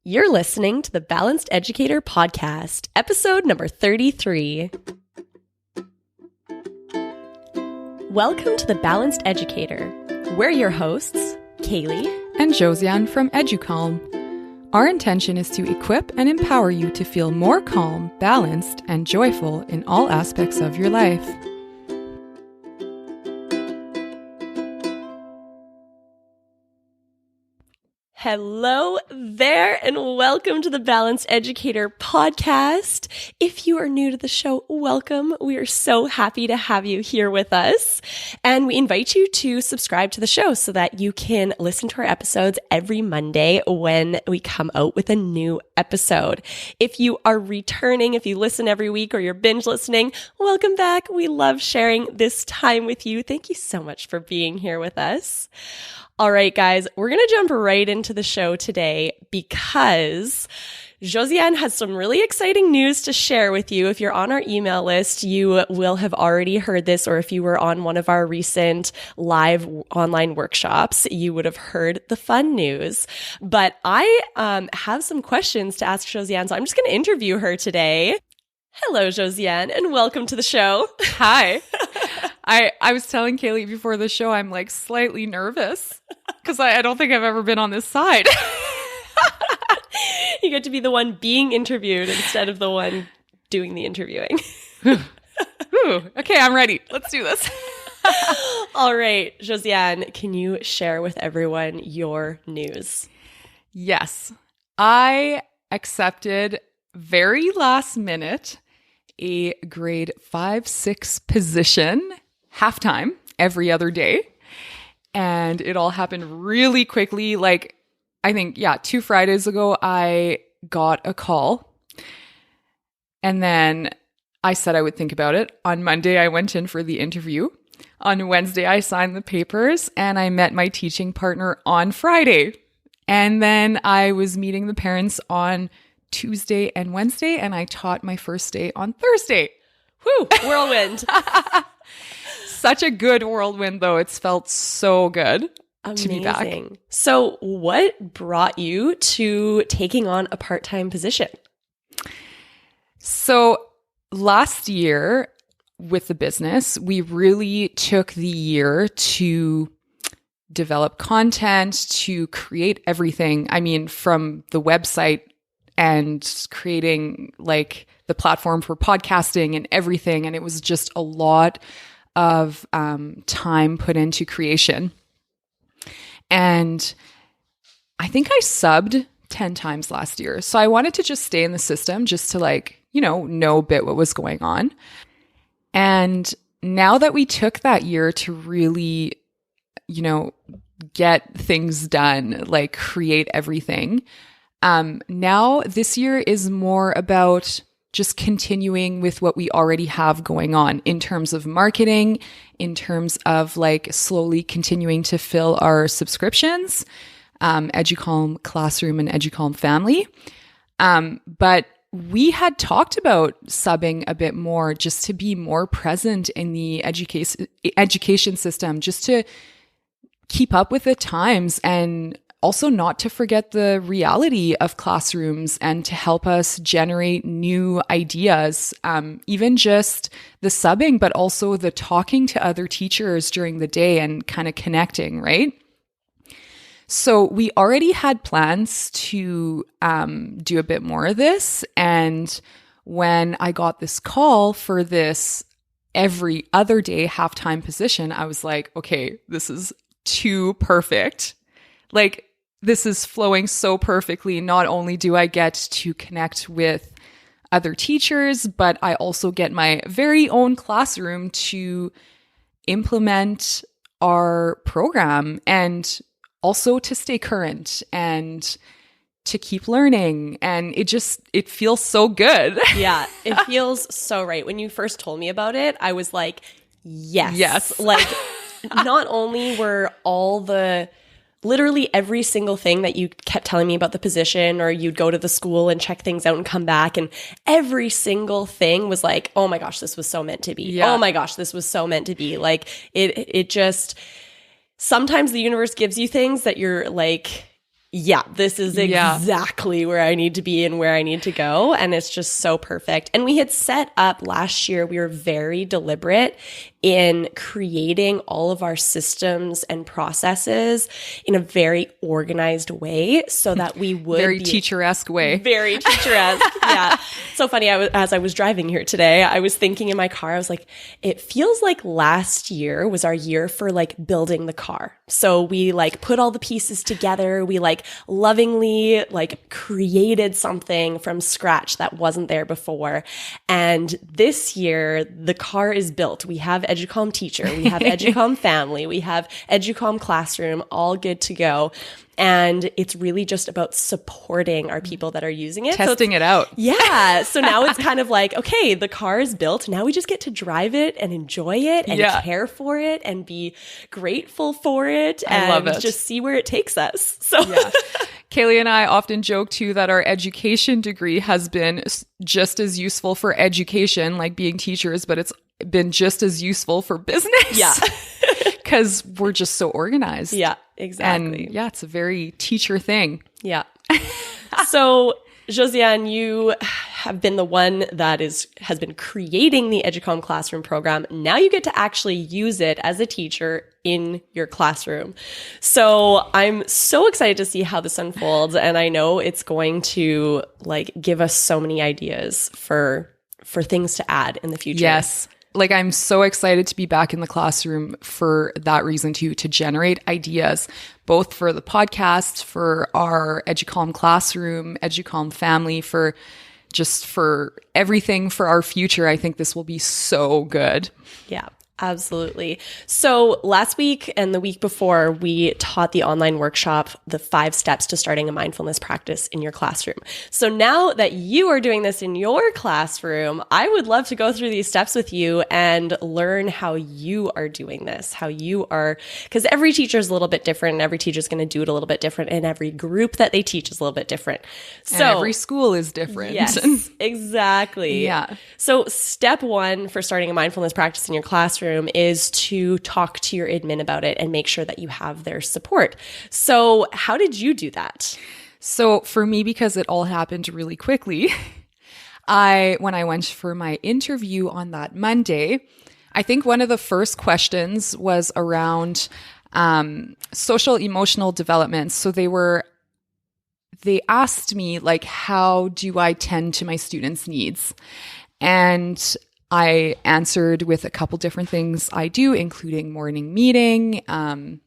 You're listening to the Balanced Educator Podcast, episode number 33. Welcome to the Balanced Educator. We're your hosts, Kailey and Josianne from Educalm. Our intention is to equip and empower you to feel more calm, balanced, and joyful in all aspects of your life. Hello there, and welcome to the Balanced Educator Podcast. If you are new to the show, welcome. We are so happy to have you here with us. And we invite you to subscribe to the show so that you can listen to our episodes every Monday when we come out with a new episode. If you are returning, if you listen every week or you're binge listening, welcome back. We love sharing this time with you. Thank you so much for being here with us. All right, guys, we're going to jump right into the show today because Josianne has some really exciting news to share with you. If you're on our email list, you will have already heard this, or if you were on one of our recent live online workshops, you would have heard the fun news. But I have some questions to ask Josianne, so I'm just going to interview her today. Hello, Josianne, and welcome to the show. Hi. I was telling Kailey before the show, I'm like slightly nervous because I don't think I've ever been on this side. You get to be the one being interviewed instead of the one doing the interviewing. Okay, I'm ready. Let's do this. All right, Josianne, can you share with everyone your news? Yes. I accepted very last minute a grade 5-6 position, half-time, every other day. And it all happened really quickly. Like, I think, 2 Fridays ago, I got a call. And then I said I would think about it. On Monday, I went in for the interview. On Wednesday, I signed the papers. And I met my teaching partner on Friday. And then I was meeting the parents on Tuesday and Wednesday, and I taught my first day on Thursday. Whew, whirlwind. Such a good whirlwind, though. It's felt so good to be back. So what brought you to taking on a part-time position? So last year with the business, we really took the year to develop content, to create everything. I mean, from the website and creating like the platform for podcasting and everything. And it was just a lot of time put into creation. And I think I subbed 10 times last year. So I wanted to just stay in the system just to know a bit what was going on. And now that we took that year to really, get things done, like create everything, now this year is more about just continuing with what we already have going on in terms of marketing, in terms of like slowly continuing to fill our subscriptions, Educalm Classroom and Educalm Family. But we had talked about subbing a bit more just to be more present in the education system, just to keep up with the times and also not to forget the reality of classrooms and to help us generate new ideas, even just the subbing, but also the talking to other teachers during the day and kind of connecting, right? So we already had plans to do a bit more of this. And when I got this call for this every other day halftime position, I was like, okay, this is too perfect. Like, this is flowing so perfectly. Not only do I get to connect with other teachers, but I also get my very own classroom to implement our program and also to stay current and to keep learning. And it feels so good. Yeah, it feels so right. When you first told me about it, I was like, yes. Yes. Like, not only were literally every single thing that you kept telling me about the position, or you'd go to the school and check things out and come back, and every single thing was like, oh my gosh, this was so meant to be. Yeah. Oh my gosh, this was so meant to be. Like, it just, sometimes the universe gives you things that you're like, yeah, this is exactly where I need to be and where I need to go. And it's just so perfect. And we had set up last year, we were very deliberate in creating all of our systems and processes in a very organized way so that we would very teacher-esque way. Very teacher-esque. Yeah. So funny. As I was driving here today, I was thinking in my car, I was like, it feels like last year was our year for like building the car. So we like put all the pieces together. We like lovingly like created something from scratch that wasn't there before. And this year, the car is built. We have Educalm teacher, we have Educalm family, we have Educalm classroom, all good to go. And it's really just about supporting our people that are using it. Testing it out. Yeah. So now it's kind of like, okay, the car is built. Now we just get to drive it and enjoy it and care for it and be grateful for it and just see where it takes us. So Kailey and I often joke too that our education degree has been just as useful for education, like being teachers, but it's been just as useful for business. Yeah. Because we're just so organized. Yeah, exactly. And it's a very teacher thing. Yeah. So Josianne, you have been the one that has been creating the Educalm classroom program. Now you get to actually use it as a teacher in your classroom. So I'm so excited to see how this unfolds. And I know it's going to like give us so many ideas for things to add in the future. Yes. Like I'm so excited to be back in the classroom for that reason too, to generate ideas, both for the podcast, for our Educalm classroom, Educalm family, for everything for our future. I think this will be so good. Yeah. Absolutely. So last week and the week before, we taught the online workshop, the 5 steps to starting a mindfulness practice in your classroom. So now that you are doing this in your classroom, I would love to go through these steps with you and learn how you are doing this, because every teacher is a little bit different and every teacher is going to do it a little bit different and every group that they teach is a little bit different. So and every school is different. Yes, exactly. Yeah. So step 1 for starting a mindfulness practice in your classroom is to talk to your admin about it and make sure that you have their support. So how did you do that? So for me, because it all happened really quickly, when I went for my interview on that Monday, I think one of the first questions was around social emotional development. So they asked me like, how do I tend to my students' needs? And I answered with a couple different things I do, including morning meeting, and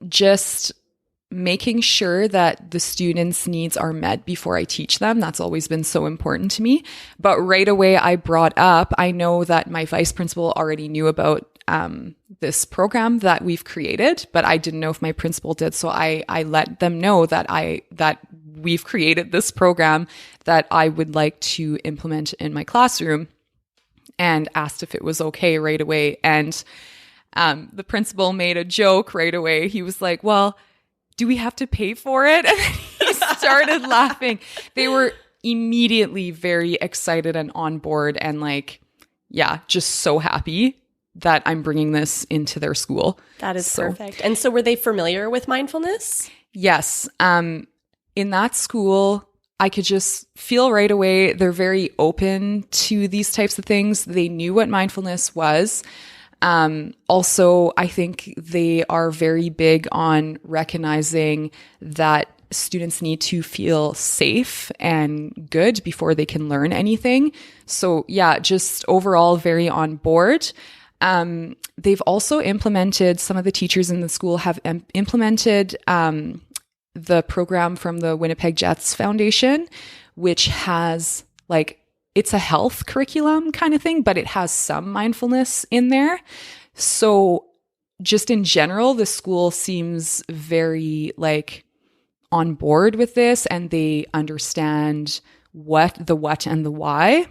just making sure that the students' needs are met before I teach them. That's always been so important to me. But right away, I brought up, I know that my vice principal already knew about this program that we've created, but I didn't know if my principal did. So I let them know that we've created this program that I would like to implement in my classroom, and asked if it was okay right away. And the principal made a joke right away. He was like, well, do we have to pay for it? And he started laughing. They were immediately very excited and on board and just so happy that I'm bringing this into their school. That is perfect. And so were they familiar with mindfulness? Yes. In that school, I could just feel right away they're very open to these types of things. They knew what mindfulness was. Also, I think they are very big on recognizing that students need to feel safe and good before they can learn anything. So just overall very on board. They've also implemented, some of the teachers in the school have implemented the program from the Winnipeg Jets Foundation, which has it's a health curriculum kind of thing, but it has some mindfulness in there. So just in general, the school seems very on board with this, and they understand the what and the why.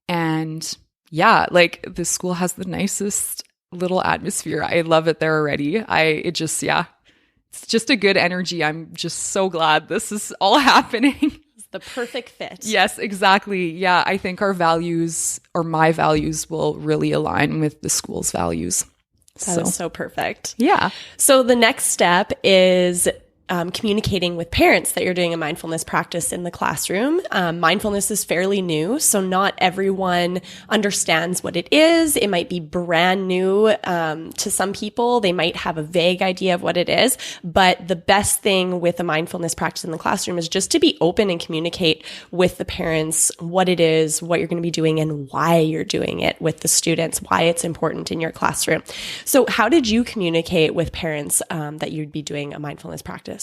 And the school has the nicest little atmosphere. I love it there already. It's just a good energy. I'm just so glad this is all happening. It's the perfect fit. Yes, exactly. Yeah, I think our values, or my values, will really align with the school's values. That is so perfect. Yeah. So the next step is communicating with parents that you're doing a mindfulness practice in the classroom. Mindfulness is fairly new, so not everyone understands what it is. It might be brand new to some people. They might have a vague idea of what it is. But the best thing with a mindfulness practice in the classroom is just to be open and communicate with the parents what it is, what you're going to be doing, and why you're doing it with the students, why it's important in your classroom. So how did you communicate with parents that you'd be doing a mindfulness practice?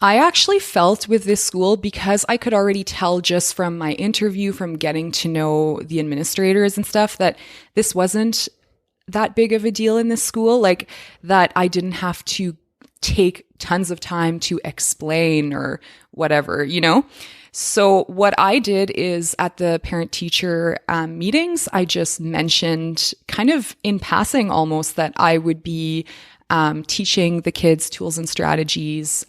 I actually felt with this school, because I could already tell just from my interview, from getting to know the administrators and stuff, that this wasn't that big of a deal in this school, like that I didn't have to take tons of time to explain or whatever, you know? So what I did is at the parent-teacher meetings, I just mentioned kind of in passing almost that I would be teaching the kids tools and strategies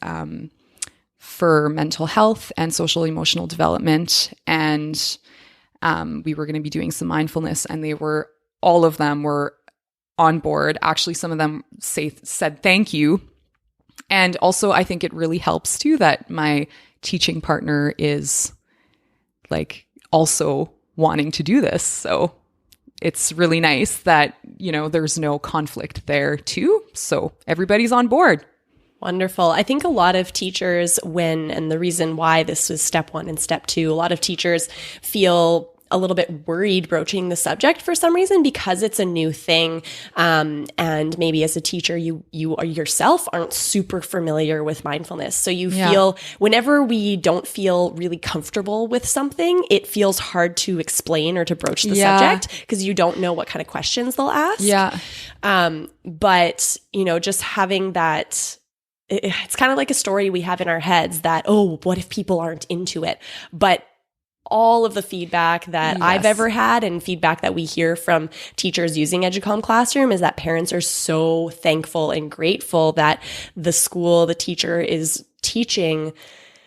for mental health and social emotional development. And we were going to be doing some mindfulness, and all of them were on board. Actually, some of them said thank you. And also, I think it really helps too that my teaching partner is like also wanting to do this. So it's really nice that, you know, there's no conflict there too. So everybody's on board. Wonderful. I think a lot of teachers, and the reason why this was step 1 and step 2, a lot of teachers feel a little bit worried broaching the subject for some reason because it's a new thing. And maybe as a teacher, you yourself aren't super familiar with mindfulness. So you feel whenever we don't feel really comfortable with something, it feels hard to explain or to broach the subject because you don't know what kind of questions they'll ask. Yeah. But, you know, just having that, it's kind of like a story we have in our heads that, oh, what if people aren't into it? But all of the feedback that I've ever had and feedback that we hear from teachers using Educalm Classroom is that parents are so thankful and grateful that the school, the teacher is teaching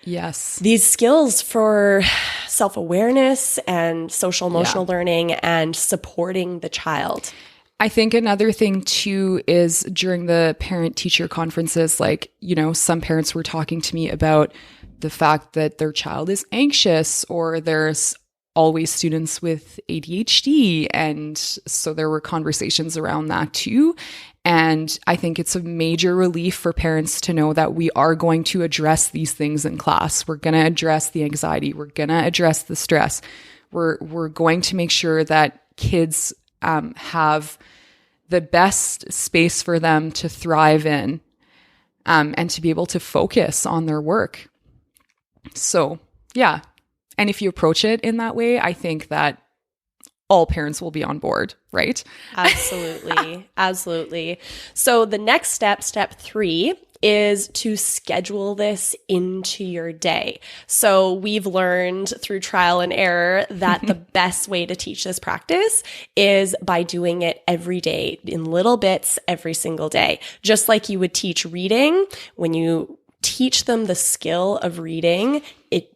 these skills for self-awareness and social emotional learning and supporting the child. I think another thing too is during the parent-teacher conferences, like, you know, some parents were talking to me about the fact that their child is anxious, or there's always students with ADHD. And so there were conversations around that too. And I think it's a major relief for parents to know that we are going to address these things in class. We're going to address the anxiety. We're going to address the stress. We're going to make sure that kids have the best space for them to thrive in, and to be able to focus on their work. So, yeah. And if you approach it in that way, I think that all parents will be on board, right? Absolutely. Absolutely. So the next step, step 3, is to schedule this into your day. So we've learned through trial and error that the best way to teach this practice is by doing it every day in little bits every single day. Just like you would teach reading, when you teach them the skill of reading,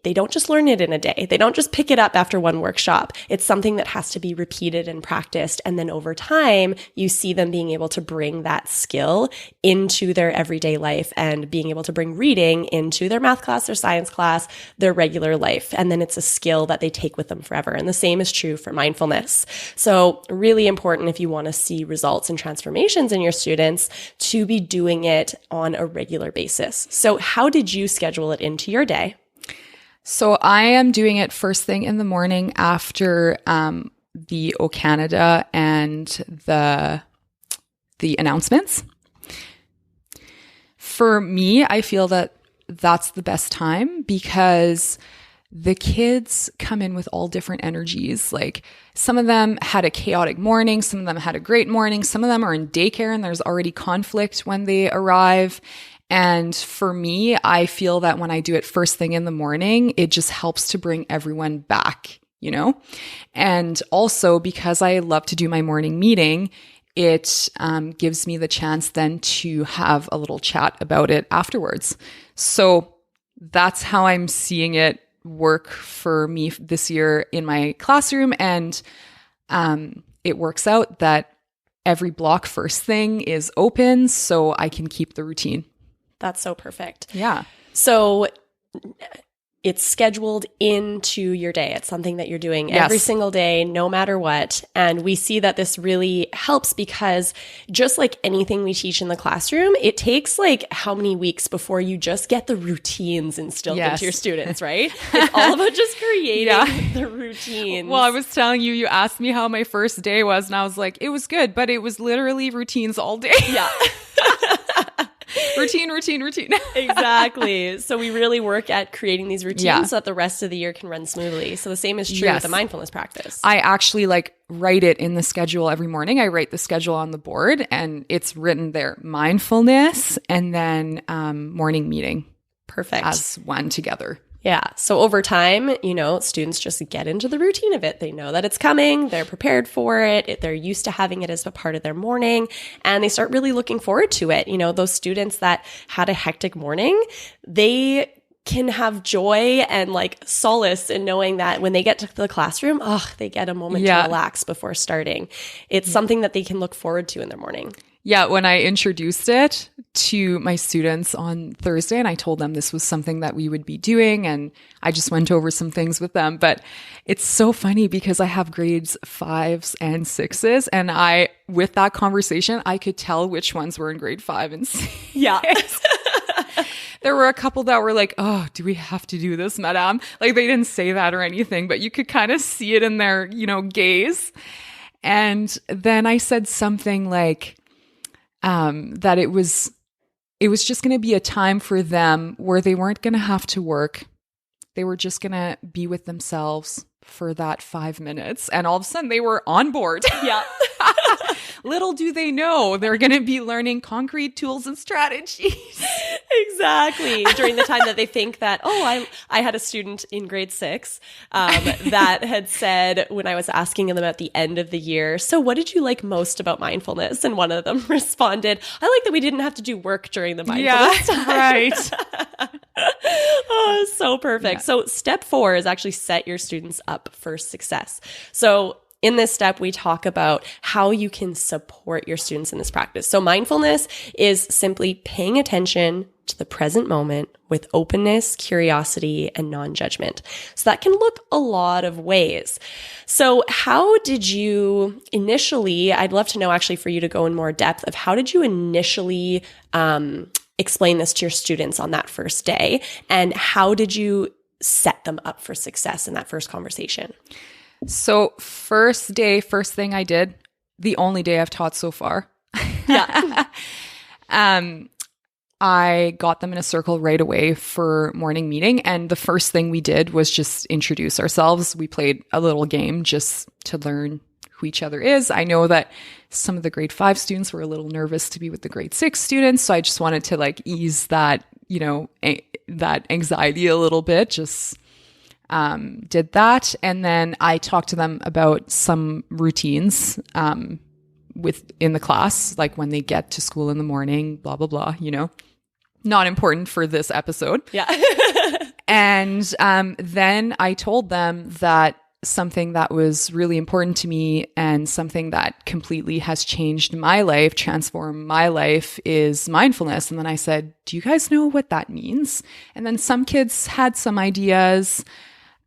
they don't just learn it in a day. They don't just pick it up after one workshop. It's something that has to be repeated and practiced. And then over time, you see them being able to bring that skill into their everyday life and being able to bring reading into their math class, their science class, their regular life. And then it's a skill that they take with them forever. And the same is true for mindfulness. So really important if you want to see results and transformations in your students to be doing it on a regular basis. So how did you schedule it into your day? So I am doing it first thing in the morning after the O Canada and the announcements. For me, I feel that that's the best time because the kids come in with all different energies. Like some of them had a chaotic morning, some of them had a great morning, some of them are in daycare and there's already conflict when they arrive. And for me, I feel that when I do it first thing in the morning, it just helps to bring everyone back, you know? And also because I love to do my morning meeting, it gives me the chance then to have a little chat about it afterwards. So that's how I'm seeing it work for me this year in my classroom. And it works out that every block first thing is open so I can keep the routine. That's so perfect. Yeah. So it's scheduled into your day. It's something that you're doing every single day, no matter what. And we see that this really helps because just like anything we teach in the classroom, it takes like how many weeks before you just get the routines instilled into your students, right? It's all about just creating the routines. Well, I was telling you, you asked me how my first day was, and I was like, it was good, but it was literally routines all day. Yeah. Routine. Exactly. So we really work at creating these routines so that the rest of the year can run smoothly. So the same is true with the mindfulness practice. I actually write it in the schedule every morning. I write the schedule on the board and it's written there, mindfulness and then morning meeting. Perfect. As one together. Yeah. So over time, students just get into the routine of it. They know that it's coming. They're prepared for it. They're used to having it as a part of their morning and they start really looking forward to it. Those students that had a hectic morning, they can have joy and solace in knowing that when they get to the classroom, they get a moment to relax before starting. It's something that they can look forward to in their morning. Yeah, when I introduced it to my students on Thursday and I told them this was something that we would be doing and I just went over some things with them. But it's so funny because I have grades 5s and 6s and with that conversation, I could tell which ones were in grade 5 and 6. Yeah. There were a couple that were like, oh, do we have to do this, madame? They didn't say that or anything, but you could kind of see it in their, gaze. And then I said something that it was just going to be a time for them where they weren't going to have to work. They were just going to be with themselves for that 5 minutes. And all of a sudden they were on board. Yeah. Little do they know they're going to be learning concrete tools and strategies. Exactly. During the time that they think that, I had a student in grade 6 that had said when I was asking them at the end of the year, so what did you like most about mindfulness? And one of them responded, I like that we didn't have to do work during the mindfulness time. Right. Oh, so perfect. Yeah. So step 4 is actually set your students up for success. So in this step, we talk about how you can support your students in this practice. So mindfulness is simply paying attention to the present moment with openness, curiosity, and non-judgment. So that can look a lot of ways. So how did you initially, I'd love to know actually for you to go in more depth of how did you initially explain this to your students on that first day? And how did you set them up for success in that first conversation? So first thing I did, the only day I've taught so far. Yeah. I got them in a circle right away for morning meeting. And the first thing we did was just introduce ourselves. We played a little game just to learn who each other is. I know that some of the grade 5 students were a little nervous to be with the grade 6 students. So I just wanted to ease that, that anxiety a little bit, just did that. And then I talked to them about some routines in the class, like when they get to school in the morning, blah, blah, blah, not important for this episode. Yeah. And then I told them that something that was really important to me and something that completely has changed my life, transformed my life, is mindfulness. And then I said, do you guys know what that means? And then some kids had some ideas.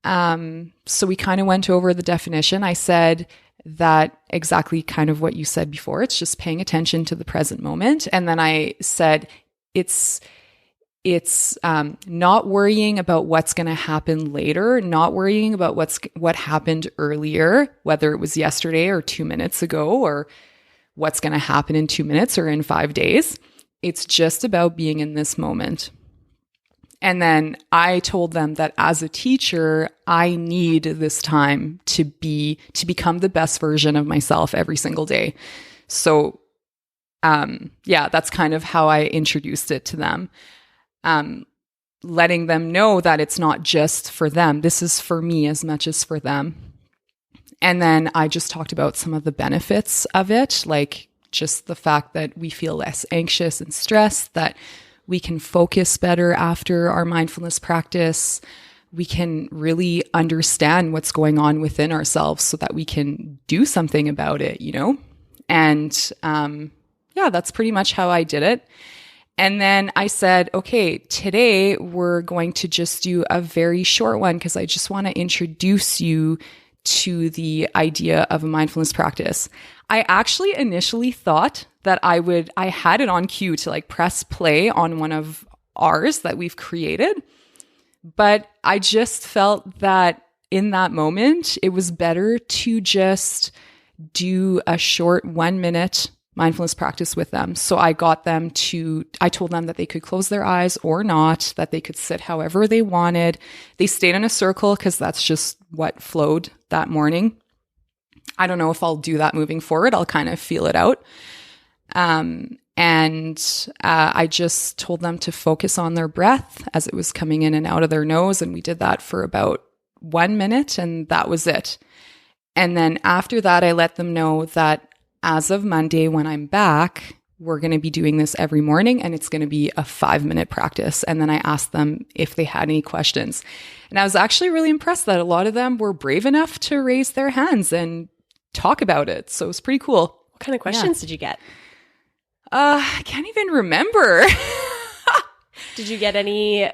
So we kind of went over the definition. I said that exactly kind of what you said before. It's just paying attention to the present moment. And then I said, it's not worrying about what's going to happen later, not worrying about what happened earlier, whether it was yesterday or 2 minutes ago, or what's going to happen in 2 minutes or in 5 days. It's just about being in this moment. And then I told them that as a teacher, I need this time to become the best version of myself every single day. So, that's kind of how I introduced it to them. Letting them know that it's not just for them. This is for me as much as for them. And then I just talked about some of the benefits of it, like just the fact that we feel less anxious and stressed, that we can focus better after our mindfulness practice. We can really understand what's going on within ourselves so that we can do something about it, And yeah, that's pretty much how I did it. And then I said, okay, today we're going to just do a very short one because I just want to introduce you to the idea of a mindfulness practice. I actually initially thought that I had it on cue to like press play on one of ours that we've created. But I just felt that in that moment, it was better to just do a short 1-minute mindfulness practice with them. So I told them that they could close their eyes or not, that they could sit however they wanted. They stayed in a circle because that's just what flowed that morning. I don't know if I'll do that moving forward. I'll kind of feel it out. I just told them to focus on their breath as it was coming in and out of their nose. And we did that for about 1 minute, and that was it. And then after that, I let them know that as of Monday, when I'm back, we're going to be doing this every morning, and it's going to be a 5-minute practice. And then I asked them if they had any questions. And I was actually really impressed that a lot of them were brave enough to raise their hands and talk about it. So it was pretty cool. What kind of questions did you get? I can't even remember. Did you get any,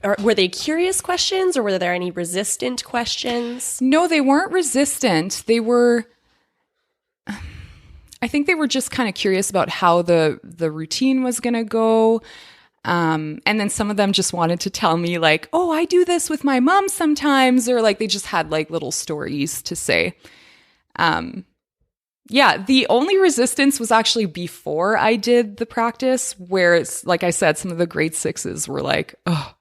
or were they curious questions, or were there any resistant questions? No, they weren't resistant. I think they were just kind of curious about how the routine was going to go. And then some of them just wanted to tell me like, oh, I do this with my mom sometimes, or like they just had like little stories to say. Yeah, the only resistance was actually before I did the practice, where it's like I said, some of the grade 6s were like, oh.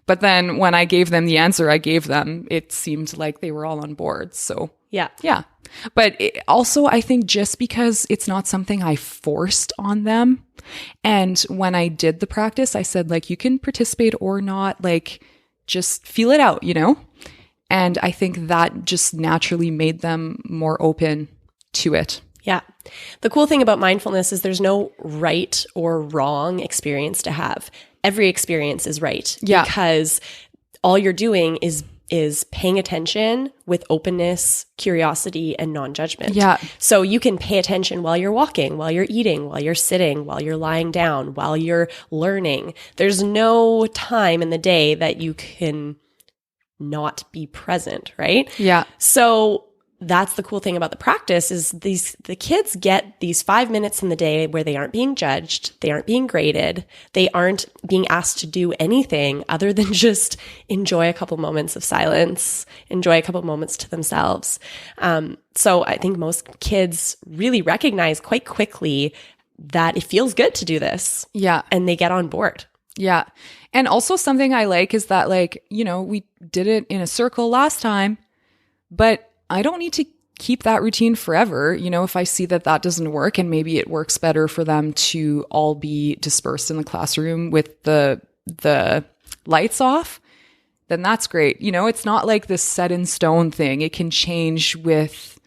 But then when I gave them the answer I gave them, it seemed like they were all on board. So yeah. But also, I think just because it's not something I forced on them. And when I did the practice, I said, like, you can participate or not, like, just feel it out, you know? And I think that just naturally made them more open to it. Yeah. The cool thing about mindfulness is there's no right or wrong experience to have. Every experience is right. Yeah. Because all you're doing is paying attention with openness, curiosity, and non-judgment. Yeah. So you can pay attention while you're walking, while you're eating, while you're sitting, while you're lying down, while you're learning. There's no time in the day that you can not be present, right? Yeah. So that's the cool thing about the practice is the kids get these 5 minutes in the day where they aren't being judged, they aren't being graded, they aren't being asked to do anything other than just enjoy a couple moments of silence, enjoy a couple moments to themselves. So I think most kids really recognize quite quickly that it feels good to do this. Yeah. And they get on board. Yeah. And also something I like is that, like, you know, we did it in a circle last time, but I don't need to keep that routine forever. You know, if I see that that doesn't work and maybe it works better for them to all be dispersed in the classroom with the lights off, then that's great. You know, it's not like this set in stone thing. It can change with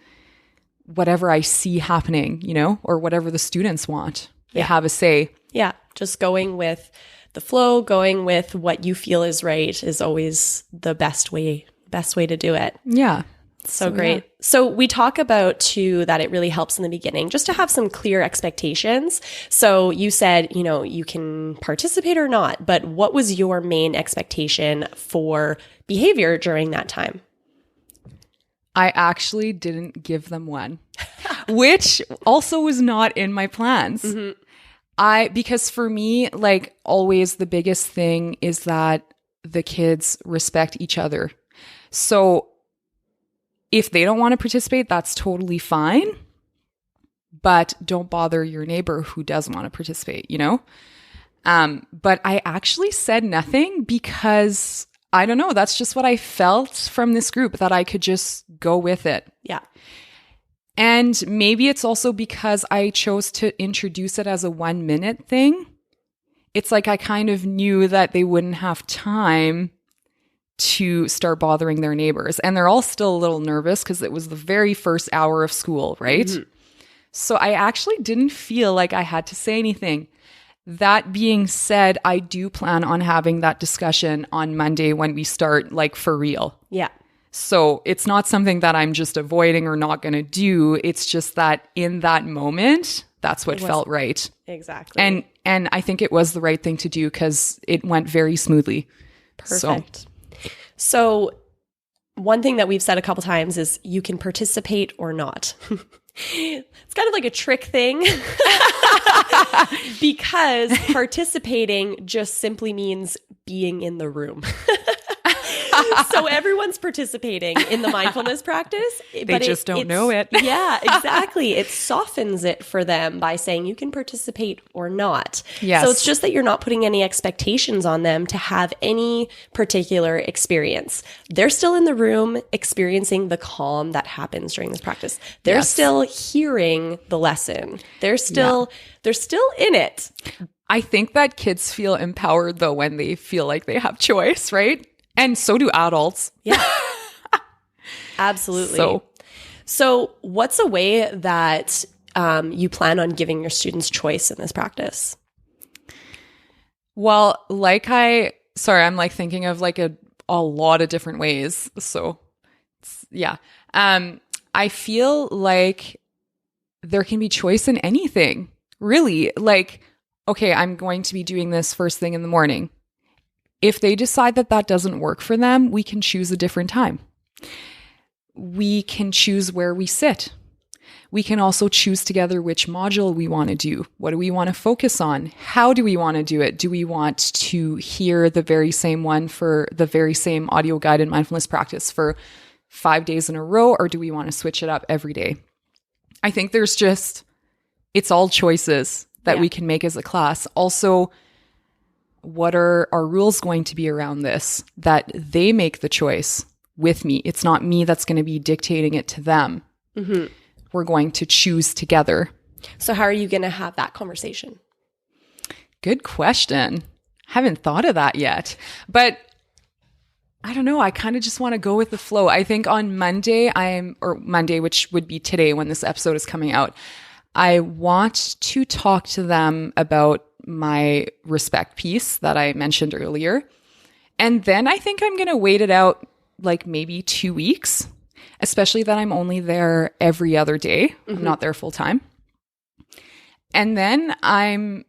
whatever I see happening, you know, or whatever the students want. They have a say. Yeah. Just going with the flow, going with what you feel is right is always the best way to do it. Yeah. So great. Yeah. So we talk about too that it really helps in the beginning just to have some clear expectations. So you said, you know, you can participate or not, but what was your main expectation for behavior during that time? I actually didn't give them one, which also was not in my plans. Mm-hmm. Because for me, like always, the biggest thing is that the kids respect each other. So if they don't want to participate, that's totally fine. But don't bother your neighbor who does want to participate, you know? But I actually said nothing because, I don't know, that's just what I felt from this group, that I could just go with it. Yeah. And maybe it's also because I chose to introduce it as a 1-minute thing. It's like I kind of knew that they wouldn't have time to start bothering their neighbors. And they're all still a little nervous because it was the very first hour of school, right? Mm-hmm. So I actually didn't feel like I had to say anything. That being said, I do plan on having that discussion on Monday when we start, like, for real. Yeah. So it's not something that I'm just avoiding or not going to do. It's just that in that moment, that's what felt right. Exactly. And I think it was the right thing to do because it went very smoothly. Perfect. So one thing that we've said a couple times is you can participate or not. It's kind of like a trick thing because participating just simply means being in the room. So everyone's participating in the mindfulness practice. They just don't know it. Yeah, exactly. It softens it for them by saying you can participate or not. Yes. So it's just that you're not putting any expectations on them to have any particular experience. They're still in the room experiencing the calm that happens during this practice. They're still hearing the lesson. They're still in it. I think that kids feel empowered though when they feel like they have choice, right? And so do adults. Yeah, absolutely. So what's a way that you plan on giving your students choice in this practice? Well, I'm like thinking of like a lot of different ways. So yeah. I feel like there can be choice in anything, really. Like, okay, I'm going to be doing this first thing in the morning. If they decide that that doesn't work for them, we can choose a different time. We can choose where we sit. We can also choose together which module we want to do. What do we want to focus on? How do we want to do it? Do we want to hear the very same one for the very same audio guided mindfulness practice for 5 days in a row, or do we want to switch it up every day? I think it's all choices that we can make as a class. Also, what are our rules going to be around this? That they make the choice with me. It's not me that's going to be dictating it to them. Mm-hmm. We're going to choose together. So how are you going to have that conversation? Good question. Haven't thought of that yet. But I don't know. I kind of just want to go with the flow. I think on Monday, which would be today when this episode is coming out, I want to talk to them about my respect piece that I mentioned earlier. And then I think I'm going to wait it out like maybe 2 weeks, especially that I'm only there every other day. Mm-hmm. I'm not there full time. And then I'm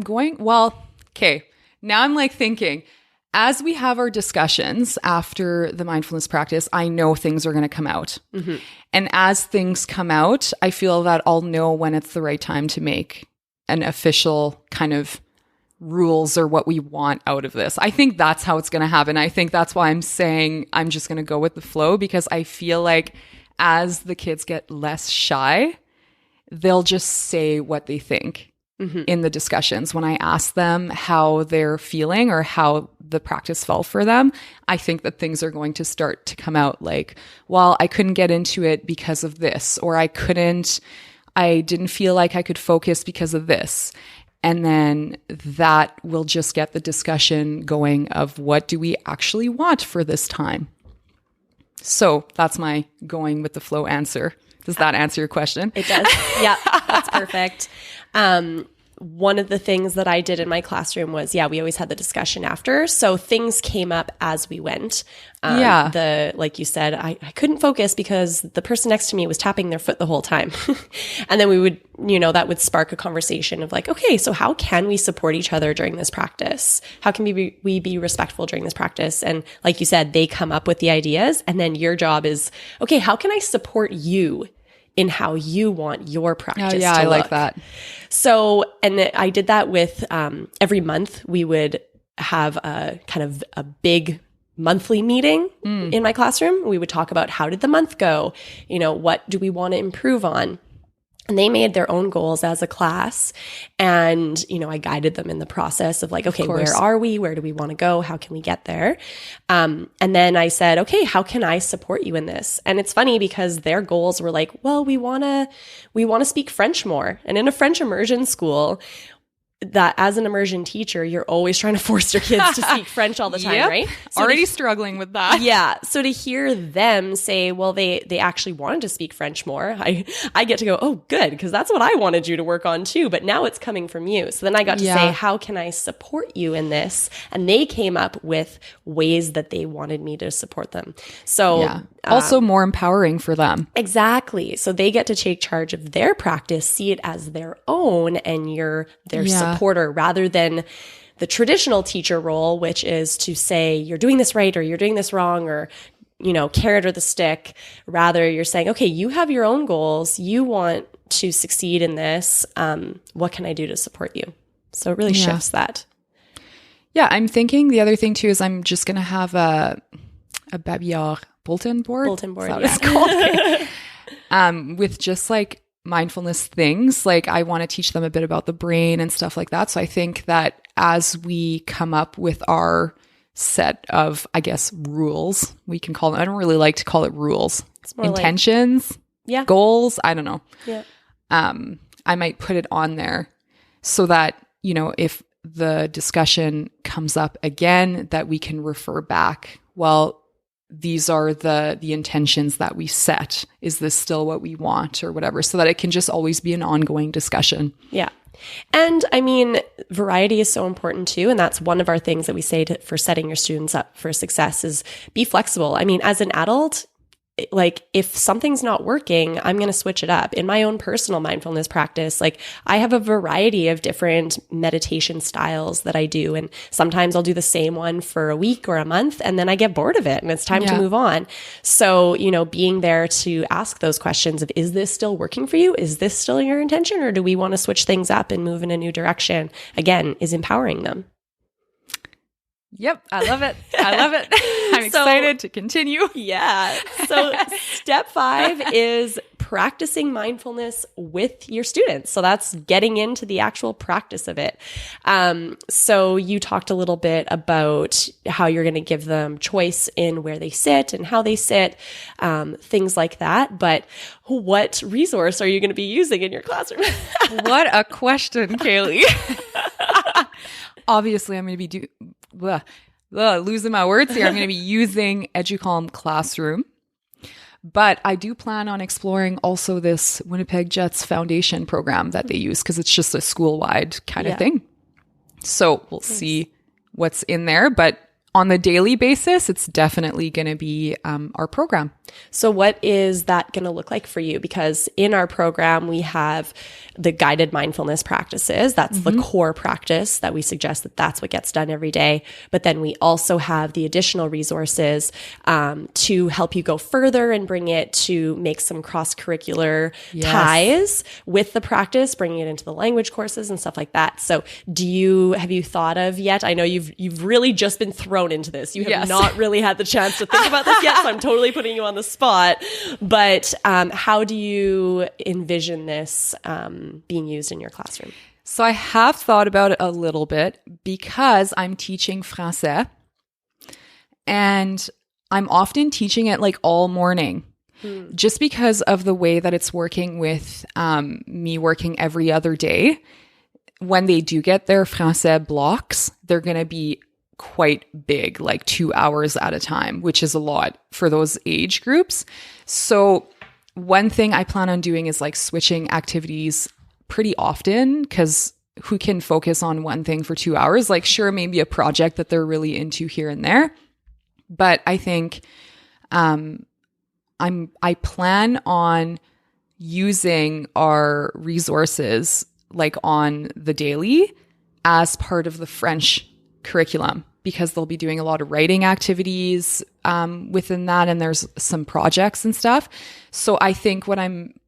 going, now I'm like thinking, as we have our discussions after the mindfulness practice, I know things are going to come out. Mm-hmm. And as things come out, I feel that I'll know when it's the right time to make an official kind of rules or what we want out of this. I think that's how it's going to happen. I think that's why I'm saying I'm just going to go with the flow, because I feel like as the kids get less shy, they'll just say what they think. Mm-hmm. In the discussions. When I ask them how they're feeling or how the practice felt for them, I think that things are going to start to come out like, well, I couldn't get into it because of this, or I didn't feel like I could focus because of this. And then that will just get the discussion going of what do we actually want for this time? So that's my going with the flow answer. Does that answer your question? It does. Yeah, that's perfect. One of the things that I did in my classroom was, we always had the discussion after. So things came up as we went. Like you said, I couldn't focus because the person next to me was tapping their foot the whole time. And then we would, that would spark a conversation of like, okay, so how can we support each other during this practice? How can we be respectful during this practice? And like you said, they come up with the ideas, and then your job is, okay, how can I support you in how you want your practice to look? I like that. So, and I did that with every month we would have a kind of a big monthly meeting in my classroom. We would talk about how did the month go? What do we want to improve on? And they made their own goals as a class. And, I guided them in the process of like, okay, where are we? Where do we want to go? How can we get there? And then I said, okay, how can I support you in this? And it's funny because their goals were like, well, we want to speak French more. And in a French immersion school, that as an immersion teacher, you're always trying to force your kids to speak French all the time, right? So already struggling with that. Yeah. So to hear them say, well, they actually wanted to speak French more, I get to go, oh, good, because that's what I wanted you to work on too. But now it's coming from you. So then I got to say, how can I support you in this? And they came up with ways that they wanted me to support them. So also more empowering for them. Exactly. So they get to take charge of their practice, see it as their own, and you're their supporter rather than the traditional teacher role, which is to say you're doing this right or you're doing this wrong or, carrot or the stick. Rather, you're saying, okay, you have your own goals. You want to succeed in this. What can I do to support you? So it really shifts that. Yeah, I'm thinking the other thing too is I'm just going to have a babillard bulletin board. Bulletin board, It's called. With just like mindfulness things. Like I want to teach them a bit about the brain and stuff like that. So I think that as we come up with our set of, I guess, rules, we can call them, I don't really like to call it rules. It's more intentions, goals. I don't know. Yeah. I might put it on there so that, if the discussion comes up again, that we can refer back. Well, these are the intentions that we set. Is this still what we want or whatever? So that it can just always be an ongoing discussion. Yeah. And I mean, variety is so important too. And that's one of our things that we say for setting your students up for success is be flexible. I mean, as an adult, like if something's not working, I'm going to switch it up. In my own personal mindfulness practice, like I have a variety of different meditation styles that I do. And sometimes I'll do the same one for a week or a month, and then I get bored of it and it's time to move on. So, being there to ask those questions of, is this still working for you? Is this still your intention? Or do we want to switch things up and move in a new direction? Again, is empowering them. Yep. I love it. I'm excited to continue. Yeah. So step 5 is practicing mindfulness with your students. So that's getting into the actual practice of it. So you talked a little bit about how you're going to give them choice in where they sit and how they sit, things like that. But what resource are you going to be using in your classroom? What a question, Kailey. Obviously, I'm going to be losing my words here. I'm going to be using Educalm Classroom. But I do plan on exploring also this Winnipeg Jets Foundation program that they use because it's just a school-wide kind of thing. So we'll see what's in there. But on the daily basis, it's definitely going to be our program. So what is that going to look like for you? Because in our program, we have the guided mindfulness practices. That's the core practice that we suggest that's what gets done every day. But then we also have the additional resources to help you go further and bring it to make some cross-curricular ties with the practice, bringing it into the language courses and stuff like that. So have you thought of yet? I know you've really just been thrown into this. You have not really had the chance to think about this yet. So I'm totally putting you on the spot. But how do you envision this being used in your classroom? So I have thought about it a little bit because I'm teaching Français and I'm often teaching it like all morning just because of the way that it's working with me working every other day. When they do get their Français blocks, they're going to be quite big, like 2 hours at a time, which is a lot for those age groups. So one thing I plan on doing is like switching activities pretty often because who can focus on one thing for 2 hours? Like sure, maybe a project that they're really into here and there. But I think I plan on using our resources like on the daily as part of the French curriculum because they'll be doing a lot of writing activities within that, and there's some projects and stuff. So I think what I'm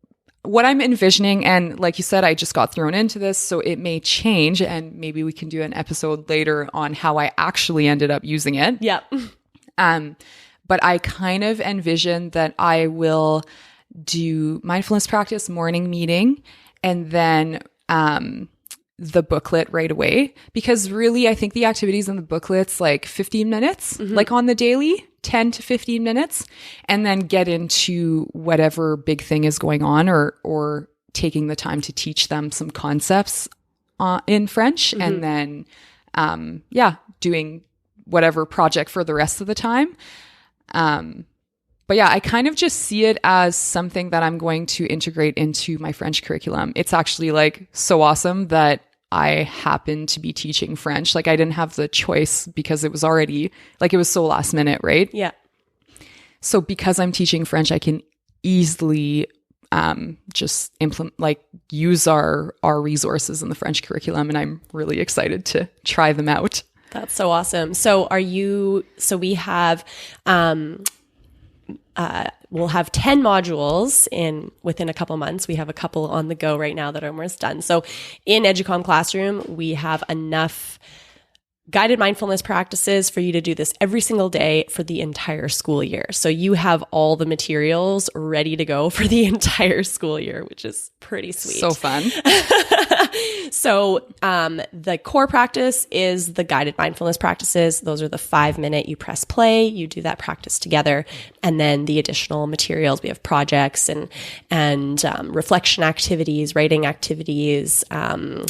envisioning, and like you said, I just got thrown into this, so it may change, and maybe we can do an episode later on how I actually ended up using it. Yep. But I kind of envision that I will do mindfulness practice morning meeting, and then the booklet right away, because really I think the activities in the booklet's like 15 minutes, like on the daily, 10 to 15 minutes, and then get into whatever big thing is going on or taking the time to teach them some concepts in French, and then doing whatever project for the rest of the time. But yeah, I kind of just see it as something that I'm going to integrate into my French curriculum. It's actually like so awesome that I happen to be teaching French. Like I didn't have the choice because it was already like, it was so last minute, right? Yeah. So because I'm teaching French, I can easily just implement, like use our resources in the French curriculum. And I'm really excited to try them out. That's so awesome. So we have, we'll have 10 modules within a couple months. We have a couple on the go right now that are almost done. So in Educalm Classroom, we have enough guided mindfulness practices for you to do this every single day for the entire school year. So you have all the materials ready to go for the entire school year, which is pretty sweet. So fun. So the core practice is the guided mindfulness practices. Those are the 5-minute, you press play, you do that practice together. And then the additional materials, we have projects and reflection activities, writing activities, all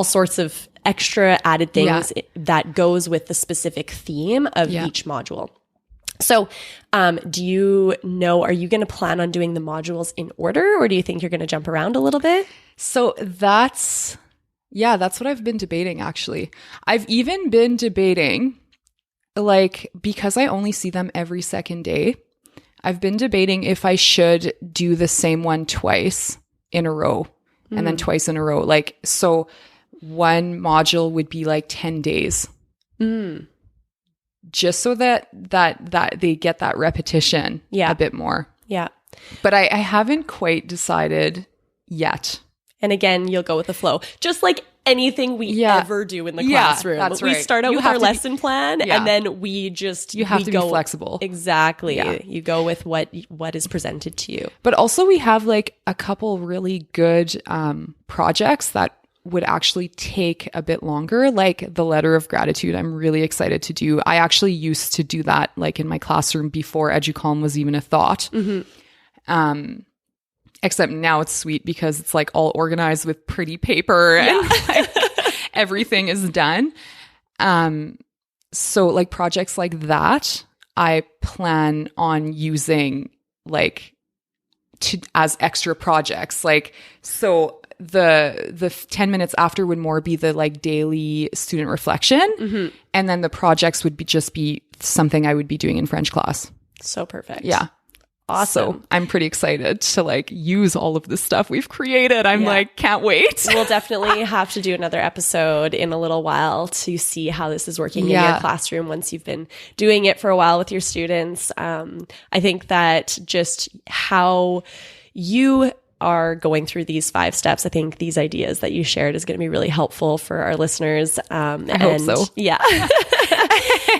sorts of extra added things that goes with the specific theme of each module. So do you know, are you going to plan on doing the modules in order, or do you think you're going to jump around a little bit? So that's what I've been debating, actually. I've even been debating, like, because I only see them every second day, I've been debating if I should do the same one twice in a row and then twice in a row. Like, so one module would be like 10 days. Just so that they get that repetition a bit more. Yeah. But I haven't quite decided yet. And again, you'll go with the flow. Just like anything we ever do in the classroom. That's right. We start out with our lesson plan and then you have to be flexible. Exactly. Yeah. You go with what is presented to you. But also we have like a couple really good projects that would actually take a bit longer, like the letter of gratitude. I'm really excited to do. I actually used to do that like in my classroom before Educalm was even a thought. Except now it's sweet because it's like all organized with pretty paper and like, everything is done. So like projects like that, I plan on using like as extra projects. Like, so the 10 minutes after would more be the like daily student reflection. And then the projects would just be something I would be doing in French class. So perfect. Yeah. Awesome. So I'm pretty excited to like use all of this stuff we've created. I'm like, can't wait. We'll definitely have to do another episode in a little while to see how this is working in your classroom once you've been doing it for a while with your students. I think that just how you are going through these 5 steps, I think these ideas that you shared is going to be really helpful for our listeners. I hope so. Yeah.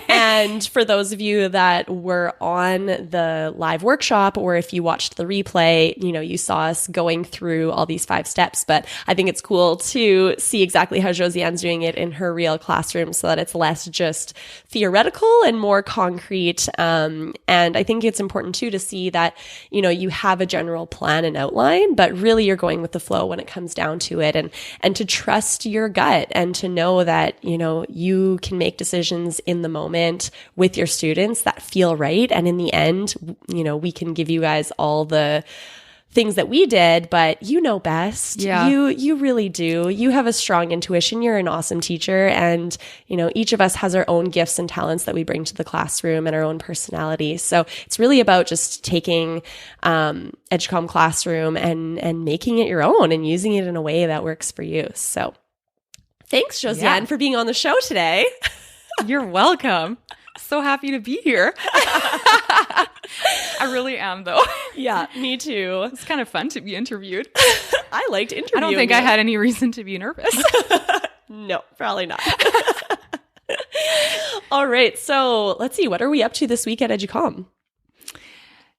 And for those of you that were on the live workshop, or if you watched the replay, you know, you saw us going through all these 5 steps, but I think it's cool to see exactly how Josianne's doing it in her real classroom so that it's less just theoretical and more concrete. And I think it's important too to see that, you know, you have a general plan and outline, but really you're going with the flow when it comes down to it, and to trust your gut and to know that, you know, you can make decisions in the moment with your students that feel right. And in the end, you know, we can give you guys all the things that we did, but you know best. Yeah. You really do. You have a strong intuition. You're an awesome teacher. And, you know, each of us has our own gifts and talents that we bring to the classroom and our own personality. So it's really about just taking Educalm Classroom and making it your own and using it in a way that works for you. So thanks, Josianne, for being on the show today. You're welcome. So happy to be here. I really am, though. Yeah, me too. It's kind of fun to be interviewed. I liked interviewing. I don't think I had any reason to be nervous. No, probably not. All right. So let's see. What are we up to this week at Educalm?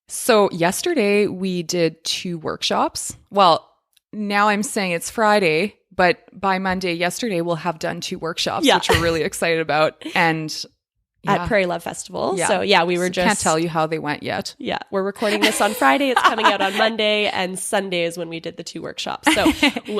So yesterday we did 2 workshops. Well, now I'm saying it's Friday, but by Monday, yesterday, we'll have done 2 workshops, which we're really excited about. And at Prairie Love Festival. Yeah. So yeah, we were just... Can't tell you how they went yet. Yeah, we're recording this on Friday. It's coming out on Monday, and Sunday is when we did the 2 workshops. So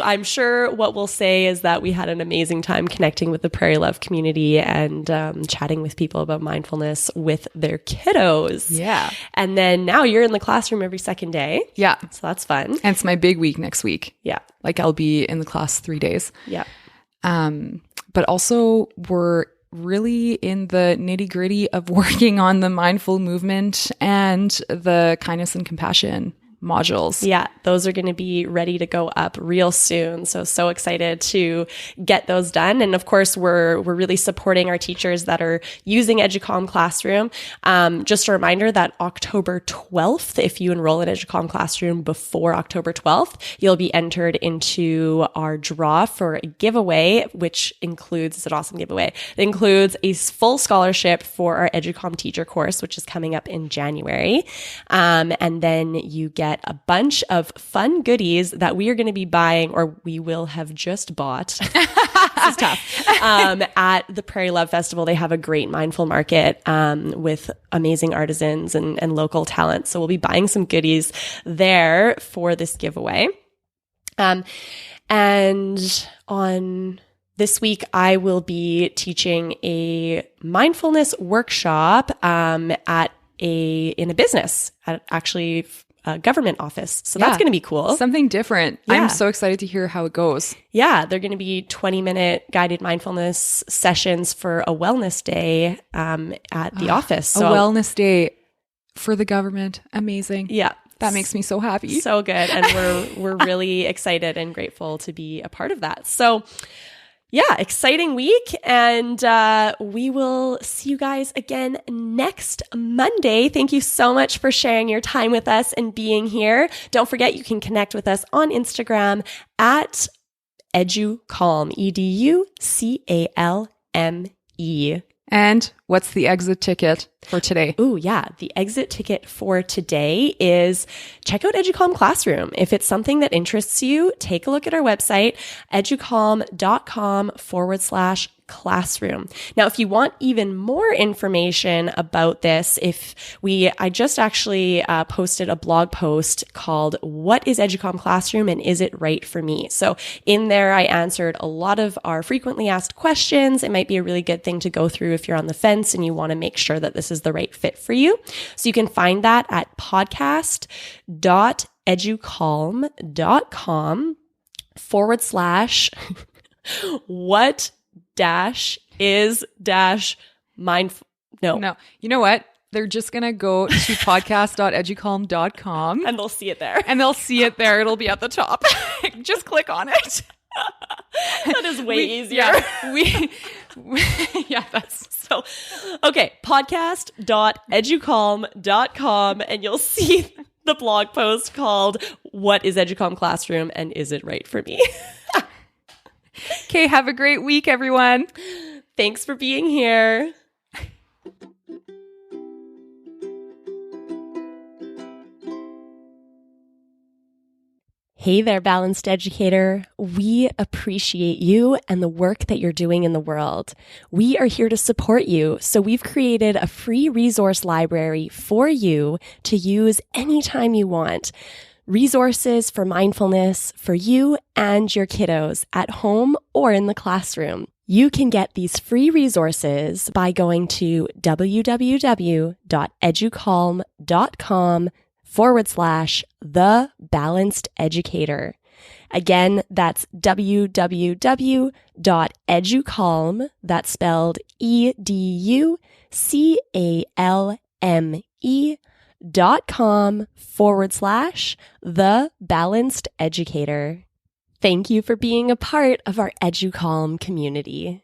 I'm sure what we'll say is that we had an amazing time connecting with the Prairie Love community and chatting with people about mindfulness with their kiddos. Yeah. And then now you're in the classroom every second day. Yeah. So that's fun. And it's my big week next week. Yeah. Like I'll be in the class 3 days. Yeah. But also we're really in the nitty gritty of working on the mindful movement and the kindness and compassion modules. Yeah, those are going to be ready to go up real soon. So excited to get those done. And of course, we're really supporting our teachers that are using Educalm Classroom. Just a reminder that October 12th, if you enroll in Educalm Classroom before October 12th, you'll be entered into our draw for a giveaway, which includes, it's an awesome giveaway. It includes a full scholarship for our Educalm teacher course, which is coming up in January. And then you get a bunch of fun goodies that we are going to be buying, or we will have just bought. This is tough. At the Prairie Love Festival, they have a great mindful market with amazing artisans and local talent. So we'll be buying some goodies there for this giveaway. And on this week, I will be teaching a mindfulness workshop in a business, at actually a government office. So that's going to be cool. Something different. Yeah. I'm so excited to hear how it goes. Yeah, they're going to be 20-minute guided mindfulness sessions for a wellness day at the office. So, a wellness day for the government. Amazing. Yeah. That makes me so happy. So good. And we're really excited and grateful to be a part of that. So yeah, exciting week. And we will see you guys again next Monday. Thank you so much for sharing your time with us and being here. Don't forget, you can connect with us on Instagram at Educalm, EduCalme. And what's the exit ticket for today? Oh, yeah. The exit ticket for today is check out Educalm Classroom. If it's something that interests you, take a look at our website, educalm.com/classroom. Now, if you want even more information about this, I just actually posted a blog post called "What is Educalm Classroom and is it right for me?" So in there, I answered a lot of our frequently asked questions. It might be a really good thing to go through if you're on the fence and you want to make sure that this is the right fit for you. So you can find that at podcast.educalm.com/what dash mindful. No. You know what? They're just going to go to podcast.educalm.com and they'll see it there. It'll be at the top. Just click on it. That is way easier. Yeah, that's so. Okay, podcast.educalm.com, and you'll see the blog post called "What is Educalm Classroom and is it right for me?" Okay, have a great week, everyone. Thanks for being here. Hey there, Balanced Educator. We appreciate you and the work that you're doing in the world. We are here to support you, so we've created a free resource library for you to use anytime you want. Resources for mindfulness for you and your kiddos at home or in the classroom. You can get these free resources by going to www.educalm.com/The Balanced Educator. Again, that's www.educalm, that's spelled EduCalme.com/The Balanced Educator. Thank you for being a part of our Educalm community.